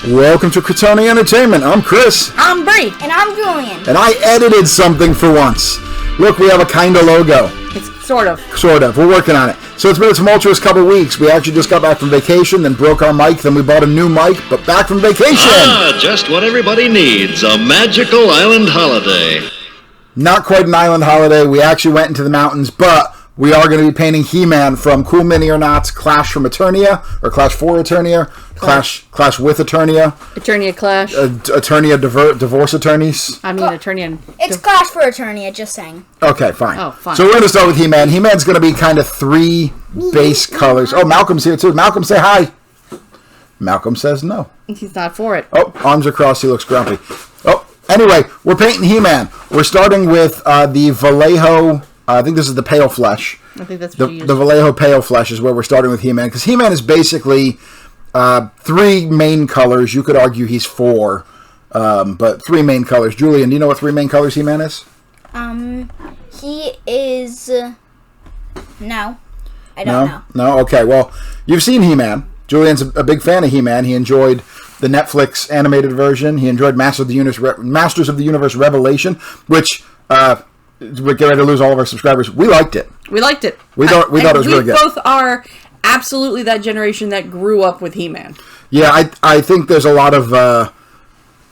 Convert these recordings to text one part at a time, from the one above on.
Welcome to Crotoni Entertainment. I'm Chris. I'm Bree. And I'm Julian. And I edited something for once. Look, we have a kind of logo. It's sort of. Sort of. We're working on it. So it's been a tumultuous couple of weeks. We actually just got back from vacation, then broke our mic, then we bought a new mic, but back from vacation. Ah, just what everybody needs. A magical island holiday. Not quite an island holiday. We actually went into the mountains, but we are going to be painting He-Man from CoolMiniOrNot's Clash from Eternia, or Clash for Eternia, Clash with Eternia. Eternia Clash. Eternia divorce attorneys. I mean, Eternia. It's Clash for Eternia, just saying. Okay, fine. Oh, fine. So we're going to start with He-Man. He-Man's going to be kind of three base colors. Oh, Malcolm's here too. Malcolm, say hi. Malcolm says no. He's not for it. Oh, arms are crossed. He looks grumpy. Oh, anyway, we're painting He-Man. We're starting with the Vallejo. I think this is the pale flesh. I think that's what you use. The Vallejo pale flesh is where we're starting with He-Man, because He-Man is basically three main colors. You could argue he's four, but three main colors. Julian, do you know what three main colors He-Man is? He is... No. I don't know. No? Okay, well, you've seen He-Man. Julian's a big fan of He-Man. He enjoyed the Netflix animated version. He enjoyed Masters of the Universe Revelation, which... we're getting ready to lose all of our subscribers. We liked it. We liked it. We thought it was really good. We both are absolutely that generation that grew up with He-Man. Yeah, I think there's a lot of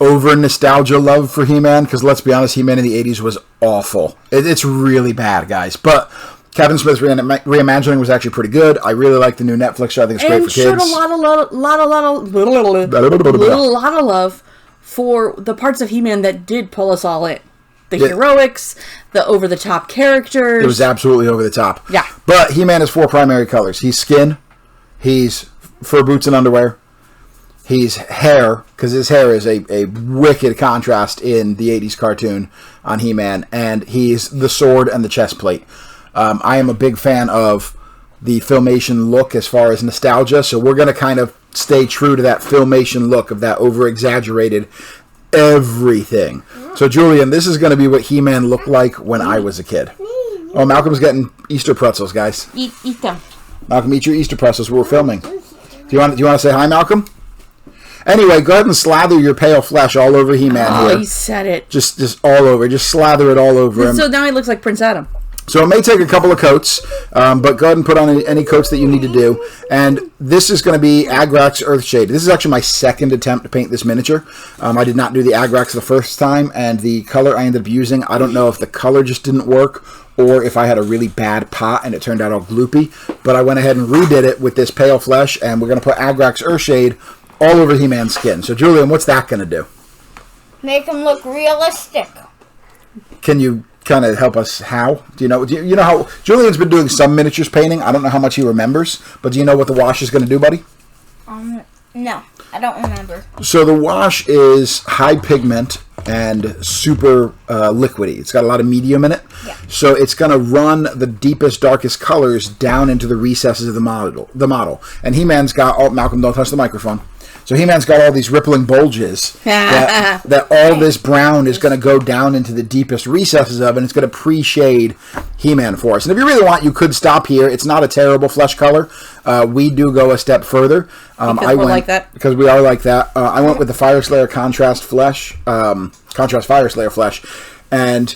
over nostalgia love for He-Man, because let's be honest, He-Man in the 80s was awful. It's really bad, guys. But Kevin Smith's reimagining was actually pretty good. I really like the new Netflix show. I think it's great for kids. And showed a lot of love for the parts of He-Man that did pull us all in. The heroics, the over-the-top characters. It was absolutely over the top. Yeah. But He-Man has four primary colors. He's skin, he's fur boots and underwear, he's hair, because his hair is a wicked contrast in the 80s cartoon on He-Man, and he's the sword and the chest plate. I am a big fan of the Filmation look as far as nostalgia, so we're going to kind of stay true to that Filmation look of that over-exaggerated everything. So, Julian, this is going to be what He-Man looked like when I was a kid. Oh, Malcolm's getting Easter pretzels, guys. Eat them. Malcolm, eat your Easter pretzels. We're filming. Do you want to say hi, Malcolm? Anyway, go ahead and slather your pale flesh all over He-Man here. Oh, he said it. Just all over. Just slather it all over him. So now he looks like Prince Adam. So it may take a couple of coats, but go ahead and put on any coats that you need to do. And this is going to be Agrax Earthshade. This is actually my second attempt to paint this miniature. I did not do the Agrax the first time, and the color I ended up using, I don't know if the color just didn't work or if I had a really bad pot and it turned out all gloopy. But I went ahead and redid it with this pale flesh, and we're going to put Agrax Earthshade all over He-Man's skin. So, Julian, what's that going to do? Make him look realistic. Can you kind of help us how? Do you know how Julian's been doing some miniatures painting? I don't know how much he remembers, but do you know what the wash is going to do, buddy? No, I don't remember. So the wash is high pigment and super liquidy. It's got a lot of medium in it. Yeah. So it's going to run the deepest, darkest colors down into the recesses of the model. And He-Man's got... Oh, Malcolm, don't touch the microphone. So He-Man's got all these rippling bulges that all this brown is going to go down into the deepest recesses of, and it's going to pre-shade He-Man for us. And if you really want, you could stop here. It's not a terrible flesh color. We do go a step further. Because we're like that? Because we are like that. I went with the Fire Slayer contrast Fire Slayer flesh. And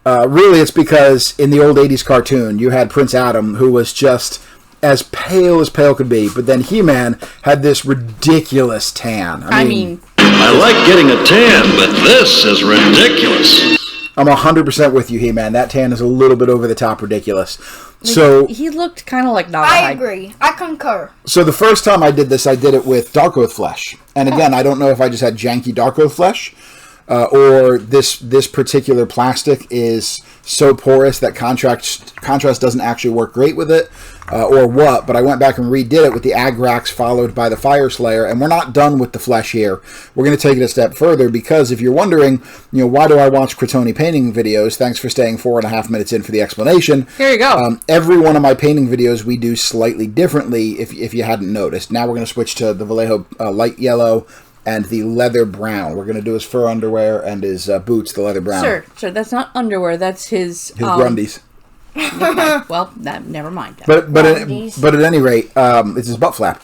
really it's because in the old 80s cartoon, you had Prince Adam, who was just as pale could be, but then He-Man had this ridiculous tan. I mean, I like getting a tan, but this is ridiculous. I'm 100% with you, He-Man. That tan is a little bit over the top ridiculous. So he looked kind of like I agree. I concur. So the first time I did this, I did it with Dark Oath flesh. And again, I don't know if I just had janky Dark Oath flesh, or this particular plastic is so porous that contrast doesn't actually work great with it, or what, but I went back and redid it with the Agrax followed by the Fire Slayer, and we're not done with the flesh here. We're going to take it a step further, because if you're wondering, why do I watch Crotoni painting videos, thanks for staying 4.5 minutes in for the explanation. Here you go. Every one of my painting videos we do slightly differently, if you hadn't noticed. Now we're going to switch to the Vallejo light yellow and the leather brown. We're going to do his fur underwear and his boots, the leather brown. Sure, that's not underwear, that's his grundies. Okay. Well, never mind. But at any rate, it's his butt flap.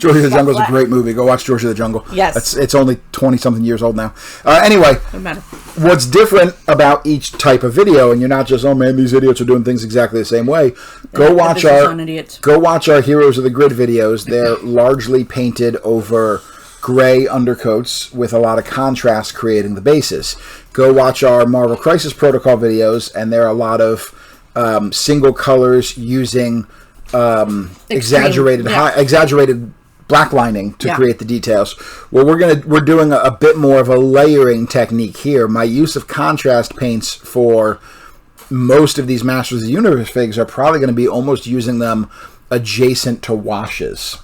George of the Jungle is a great movie. Go watch George of the Jungle. Yes. It's only 20-something years old now. Anyway, Doesn't matter. what's different about each type of video, and you're not just, oh man, these idiots are doing things exactly the same way. Go watch our Heroes of the Grid videos. They're largely painted over gray undercoats with a lot of contrast creating the bases. Go watch our Marvel Crisis Protocol videos, and there are a lot of single colors using exaggerated black lining to create the details. Well, we're doing a bit more of a layering technique here. My use of contrast paints for most of these Masters of the Universe figs are probably going to be almost using them adjacent to washes.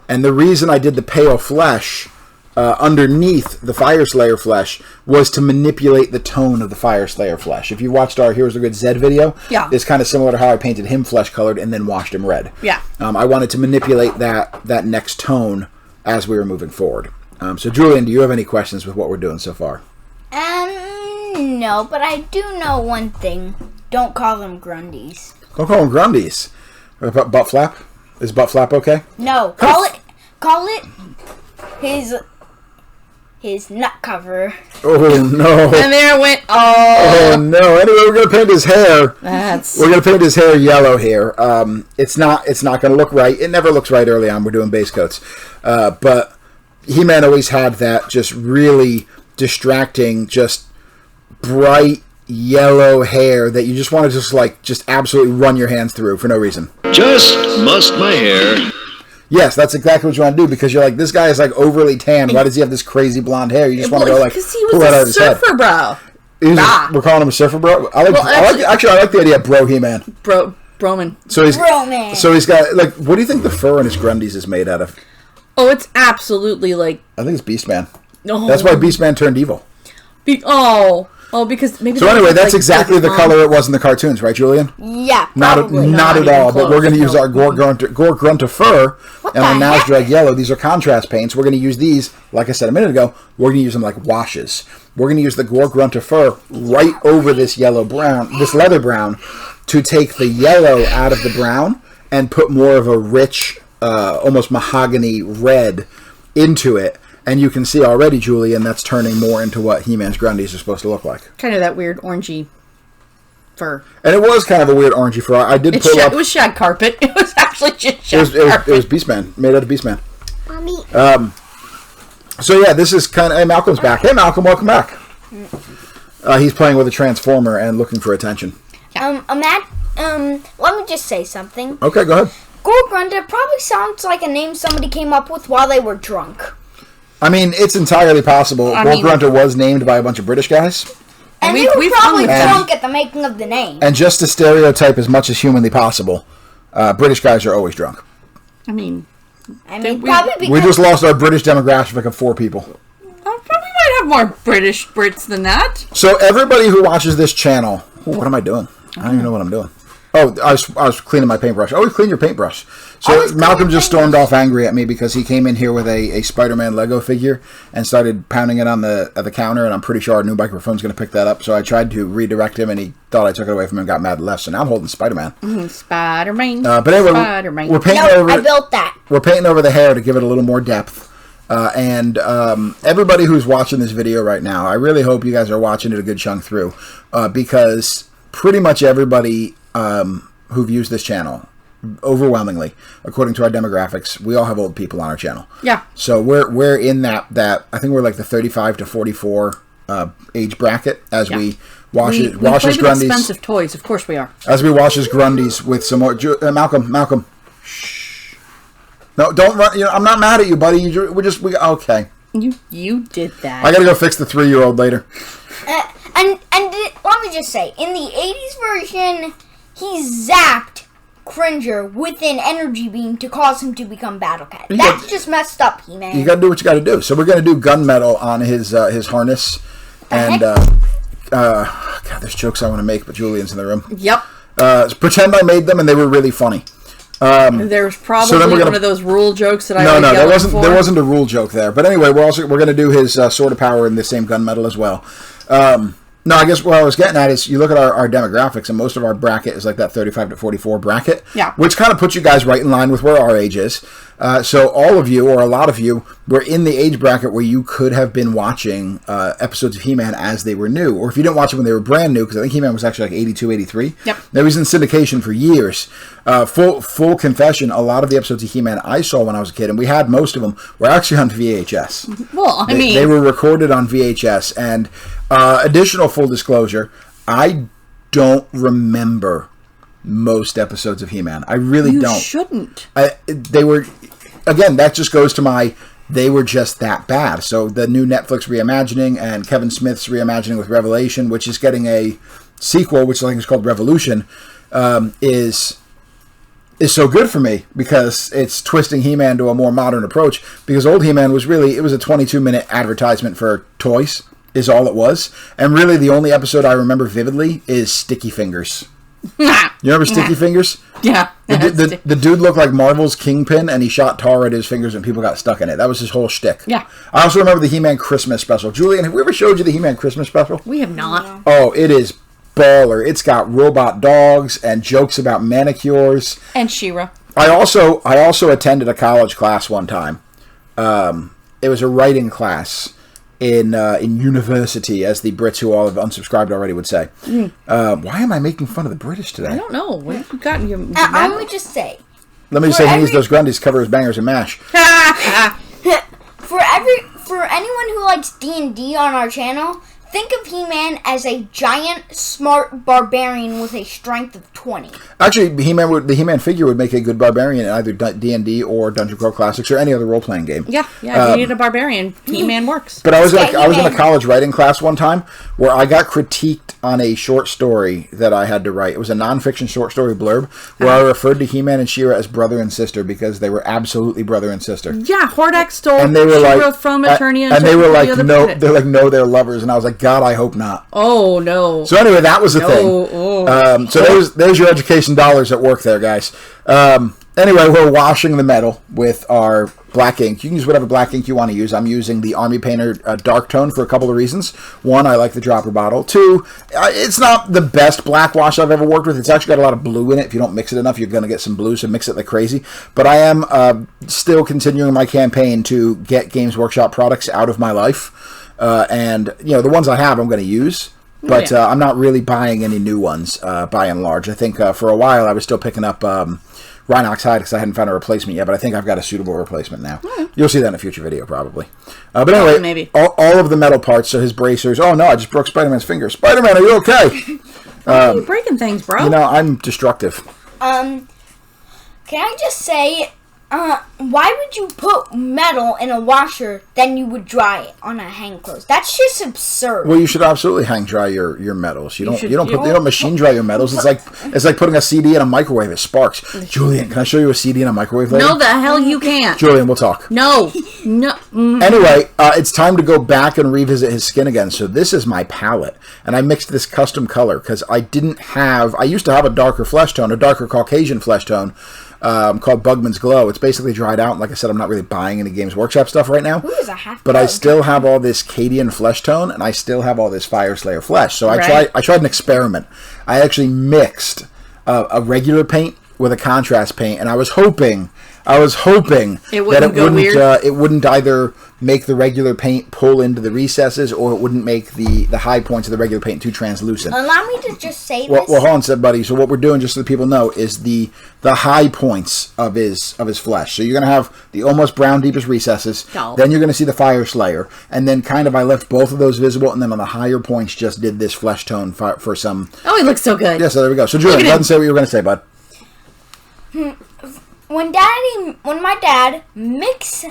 And the reason I did the pale flesh underneath the Fire Slayer flesh was to manipulate the tone of the Fire Slayer flesh. If you watched our Heroes of the Good Zed video, it's kind of similar to how I painted him flesh colored and then washed him red. Yeah. I wanted to manipulate that next tone as we were moving forward. So Julian, do you have any questions with what we're doing so far? No, but I do know one thing. Don't call them Grundies. Don't call them Grundies. Butt flap? Is butt flap okay? No, call it his nut cover. Oh no! And there went. Oh no! Anyway, we're gonna paint his hair. We're gonna paint his hair yellow here. It's not gonna look right. It never looks right early on. We're doing base coats, but He-Man always had that just really distracting, just bright yellow hair that you just want to just absolutely run your hands through for no reason. Just mussed my hair. Yes, that's exactly what you want to do, because you're like, this guy is like overly tan. Why does he have this crazy blonde hair? You just want to go like, because he was a surfer bro. We're calling him a surfer bro. I like the idea of bro He-Man. Broman. So he's got like, what do you think the fur in his Grundies is made out of? Oh, it's absolutely like. I think it's Beastman. No, that's why Beastman turned evil. Because maybe. So anyway, that's exactly the color it was in the cartoons, right, Julian? Yeah, not at all. But we're going to use our Gore Grunter fur and our Nazdrag yellow. These are contrast paints. We're going to use these, like I said a minute ago. We're going to use them like washes. We're going to use the Gore Grunter fur right over this leather brown, to take the yellow out of the brown and put more of a rich, almost mahogany red into it. And you can see already, Julian, that's turning more into what He-Man's Grundies are supposed to look like. Kind of that weird orangey fur. And it was kind of a weird orangey fur. It was shag carpet. It was actually just shag carpet. It was Beastman, made out of Beastman. Mommy. So yeah, this is kind of... Hey, Malcolm's back. Hey, Malcolm, welcome back. He's playing with a Transformer and looking for attention. Matt, let me just say something. Okay, go ahead. Gore Grunter probably sounds like a name somebody came up with while they were drunk. I mean, it's entirely possible. Gore Grunter was named by a bunch of British guys. And they were probably drunk at the making of the name. And just to stereotype as much as humanly possible, British guys are always drunk. I mean, probably because... We just lost our British demographic of 4 people. Probably might have more British Brits than that. So everybody who watches this channel... what am I doing? I don't even know what I'm doing. Oh, I was cleaning my paintbrush. Oh, clean your paintbrush. So Malcolm just stormed off angry at me because he came in here with a Spider-Man Lego figure and started pounding it on the counter, and I'm pretty sure our new microphone's going to pick that up. So I tried to redirect him, and he thought I took it away from him and got mad and left. So now I'm holding Spider-Man. Spider-Man. But anyway, we're painting I built that. We're painting over the hair to give it a little more depth. And everybody who's watching this video right now, I really hope you guys are watching it a good chunk through, because pretty much everybody who views this channel, overwhelmingly, according to our demographics, we all have old people on our channel. Yeah. So we're in that I think we're like the 35 to 44 age bracket as we wash his Grundies. Expensive toys, of course we are. As we wash his Grundies with some more. Malcolm. Shh. No, don't run. I'm not mad at you, buddy. Okay. You did that. I gotta go fix the 3-year-old later. And let me just say, in the 80s version, he zapped Cringer with an energy beam to cause him to become Battle Cat. That's just messed up, He-Man. You gotta do what you gotta do. So we're gonna do gunmetal on his harness. And, God, there's jokes I want to make, but Julian's in the room. Yep. Pretend I made them and they were really funny. There's probably one of those rule jokes that I there wasn't a rule joke there. But anyway, we're going to do his Sword of Power in the same gunmetal as well. No, I guess what I was getting at is you look at our demographics, and most of our bracket is like that 35 to 44 bracket, yeah, which kind of puts you guys right in line with where our age is. So all of you, or a lot of you, were in the age bracket where you could have been watching episodes of He-Man as they were new. Or if you didn't watch them when they were brand new, because I think He-Man was actually like 82, 83. Yep. It was in syndication for years. Full confession, a lot of the episodes of He-Man I saw when I was a kid, and we had most of them, were actually on VHS. Well, They were recorded on VHS. And additional full disclosure, I don't remember most episodes of He-Man. I really don't. You shouldn't. They were, again, that just goes to they were just that bad. So the new Netflix reimagining and Kevin Smith's reimagining with Revelation, which is getting a sequel, which I think is called Revolution, is so good for me because it's twisting He-Man to a more modern approach. Because old He-Man was really, it was a 22-minute advertisement for toys, is all it was. And really the only episode I remember vividly is Sticky Fingers. You remember Sticky Fingers? Yeah. The dude looked like Marvel's Kingpin, and he shot tar at his fingers and people got stuck in it. That was his whole shtick. Yeah. I also remember the He-Man Christmas special. Julian, have we ever showed you the He-Man Christmas special? We have not. Oh, it is baller. It's got robot dogs and jokes about manicures. And She-Ra. I also attended a college class one time. It was a writing class in university, as the Brits who all have unsubscribed already would say. Why am I making fun of the British today? I don't know. What have you gotten? Let me just say. Let me just say, he needs those Grundies, cover his bangers and mash. For anyone who likes D&D on our channel, think of He-Man as a giant, smart barbarian with a strength of 20. Actually, the He-Man figure would make a good barbarian in either D&D or Dungeon Crawl Classics or any other role-playing game. Yeah. If you need a barbarian, He-Man works. But I was in a college writing class one time where I got critiqued on a short story that I had to write. It was a nonfiction short story blurb where I referred to He-Man and She-Ra as brother and sister because they were absolutely brother and sister. Yeah, Hordak stole And they were She-Ra like, from Eternia. And they were like, no, planet. they're lovers. And I was like, God, I hope not. Oh, no. So anyway, that was the thing. Oh. So there's your education dollars at work there, guys. Anyway, we're washing the metal with our black ink. You can use whatever black ink you want to use. I'm using the Army Painter Dark Tone for a couple of reasons. One, I like the dropper bottle. Two, it's not the best black wash I've ever worked with. It's actually got a lot of blue in it. If you don't mix it enough, you're going to get some blue, so mix it like crazy. But I am still continuing my campaign to get Games Workshop products out of my life. And, the ones I have, I'm going to use. But I'm not really buying any new ones, by and large. I think for a while I was still picking up Rhinox Hide because I hadn't found a replacement yet, but I think I've got a suitable replacement now. You'll see that in a future video, probably. But anyway, maybe. All of the metal parts, so his bracers. Oh, no, I just broke Spider-Man's finger. Spider-Man, are you okay? Why are you breaking things, bro? I'm destructive. Can I just say, why would you put metal in a washer then you would dry it on a hang clothes? That's just absurd. Well, you should absolutely hang dry your metals. You don't machine dry your metals. It's like putting a CD in a microwave. It sparks. Julian, can I show you a CD in a microwave later? No, the hell you can't. Julian, we'll talk. No. Anyway, it's time to go back and revisit his skin again. So this is my palette, and I mixed this custom color because I used to have a darker flesh tone, a darker Caucasian flesh tone. Called Bugman's Glow. It's basically dried out. Like I said, I'm not really buying any Games Workshop stuff right now. But I still have all this Cadian flesh tone, and I still have all this Fire Slayer flesh. So I tried an experiment. I actually mixed a regular paint with a contrast paint, and I was hoping it wouldn't either make the regular paint pull into the recesses, or it wouldn't make the high points of the regular paint too translucent. Allow me to just say this. Well, hold on, said buddy. So what we're doing, just so that people know, is the high points of his flesh. So you're going to have the almost brown deepest recesses. Oh. Then you're going to see the Fire Slayer, and then I left both of those visible, and then on the higher points just did this flesh tone for some. Oh, he looks so good. Yeah, so there we go. So Julian, go ahead and say what you were going to say, bud. When my dad mixed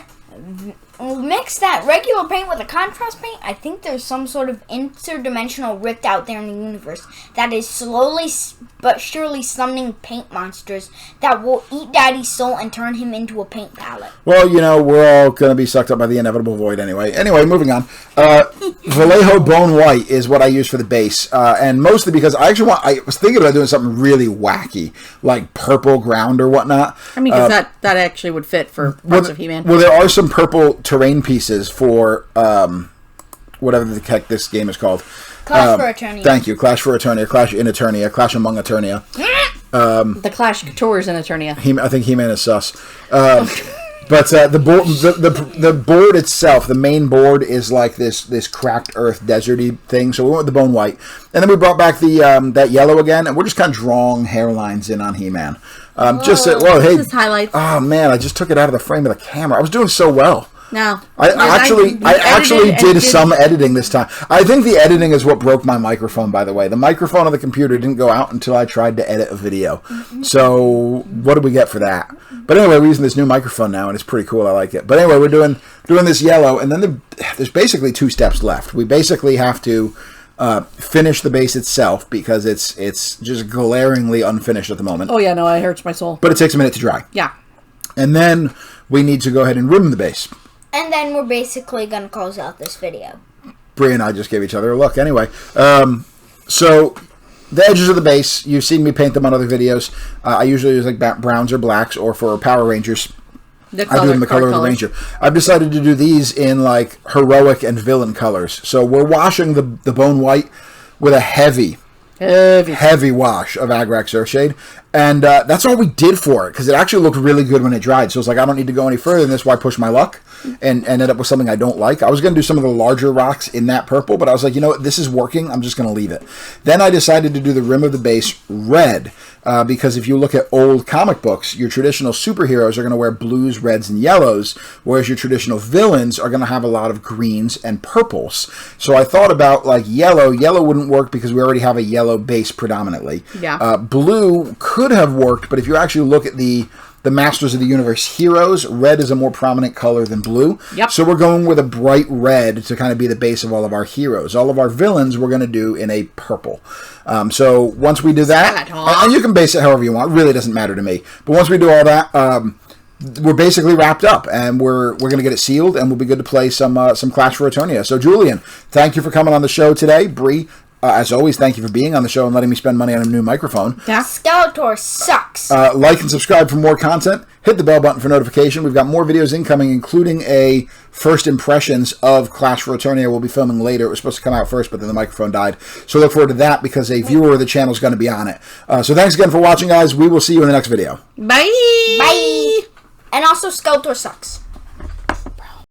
that regular paint with a contrast paint, I think there's some sort of interdimensional rift out there in the universe that is slowly but surely summoning paint monsters that will eat Daddy's soul and turn him into a paint palette. Well, we're all going to be sucked up by the inevitable void anyway. Anyway, moving on. Vallejo Bone White is what I use for the base, and mostly because I was thinking about doing something really wacky, like purple ground or whatnot. I mean, because that actually would fit for parts of He-Man. Well, there are some purple terrain pieces for whatever the heck this game is called. Clash for Eternia. Thank you. Clash for Eternia, Clash in Eternia, Clash among Eternia. The Clash Tours in Eternia. I think He-Man is sus. But the board itself, the main board, is like this cracked earth deserty thing. So we went with the bone white, and then we brought back the that yellow again, and we're just kind of drawing hairlines in on He-Man. Hey, highlights. Oh man, I just took it out of the frame of the camera. I was doing so well. No. I actually did some editing this time. I think the editing is what broke my microphone, by the way. The microphone on the computer didn't go out until I tried to edit a video. So what did we get for that? But anyway, we're using this new microphone now, and it's pretty cool. I like it. But anyway, we're doing this yellow, and then there's basically 2 steps left. We basically have to finish the base itself because it's just glaringly unfinished at the moment. Oh yeah, no, it hurts my soul. But it takes a minute to dry. Yeah. And then we need to go ahead and rim the base. And then we're basically going to close out this video. Bree and I just gave each other a look. Anyway, so the edges of the base, you've seen me paint them on other videos. I usually use like browns or blacks, or for Power Rangers, I do them the color of the Ranger. I've decided to do these in like heroic and villain colors. So we're washing the bone white with a heavy wash of Agrax Earthshade. And that's all we did for it, because it actually looked really good when it dried. So it's like, I don't need to go any further than this. Why push my luck and ended up with something I don't like? I was going to do some of the larger rocks in that purple, but I was like, you know what? This is working. I'm just going to leave it. Then I decided to do the rim of the base red, because if you look at old comic books, your traditional superheroes are going to wear blues, reds, and yellows, whereas your traditional villains are going to have a lot of greens and purples. So I thought about like yellow. Yellow wouldn't work because we already have a yellow base predominantly. Yeah. Blue could have worked, but if you actually look at the Masters of the Universe heroes, red is a more prominent color than blue. Yep. So we're going with a bright red to kind of be the base of all of our heroes. All of our villains we're going to do in a purple. So once we do that, and you can base it however you want. It really doesn't matter to me. But once we do all that, we're basically wrapped up, and we're going to get it sealed, and we'll be good to play some Clash for Eternia. So Julian, thank you for coming on the show today. Bree, as always, thank you for being on the show and letting me spend money on a new microphone. Yeah. Skeletor sucks. Like and subscribe for more content. Hit the bell button for notification. We've got more videos incoming, including a first impressions of Clash for Eternia we'll be filming later. It was supposed to come out first, but then the microphone died. So look forward to that, because a viewer of the channel is going to be on it. So thanks again for watching, guys. We will see you in the next video. Bye. Bye. And also, Skeletor sucks.